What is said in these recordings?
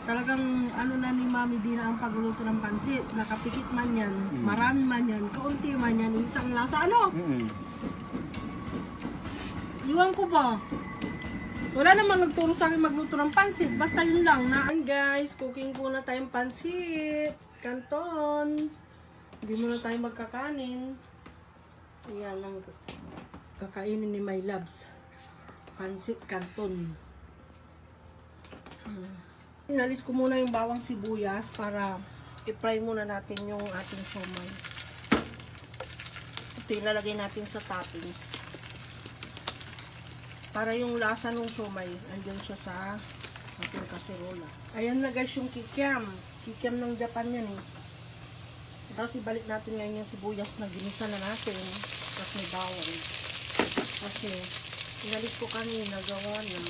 Talagang ano na ni Mami Dina ang pagluluto ng pansit. Nakapikit man yan, marami man yan, kaunti man yan, isang lasa. Ano? Iwan ko ba? Wala namang nagturo sa akin magluto ng pansit. Basta yun lang. Naan guys, cooking po na tayong pansit. Kanton. Hindi muna tayo magkakanin. Ayan ang kakainin ni My Loves. Pansit kanton. Inalis ko muna yung bawang sibuyas para i-fry muna natin yung ating siomai. Ito ilalagay natin sa toppings. Para yung lasa ng siomai, andyan siya sa ating kaserola. Ayan na guys yung kikiam. Kikiam ng Japan yan eh. Tapos ibalik natin ngayon yung sibuyas na ginisa na natin. Tapos may bawang. Kasi inalis ko kanina gawa na.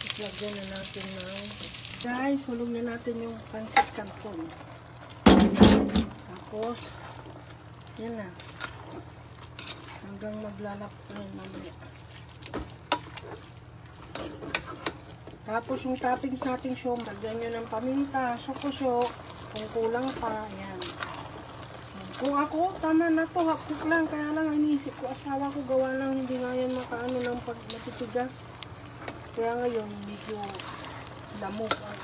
Islagyan na natin ng guys, hulog na natin yung pansit canton. Tapos yan na. Hanggang maglalap na mamaya. Tapos yung toppings natin siya, lagyan nyo ng paminta, sukusyo, kung kulang pa, ayan. Kung ako, tama na to, hakuk lang, kaya lang iniisip ko, asawa ko gawa lang, hindi nga yan makaano ng matitigas. Kaya ngayon, medyo lamok ang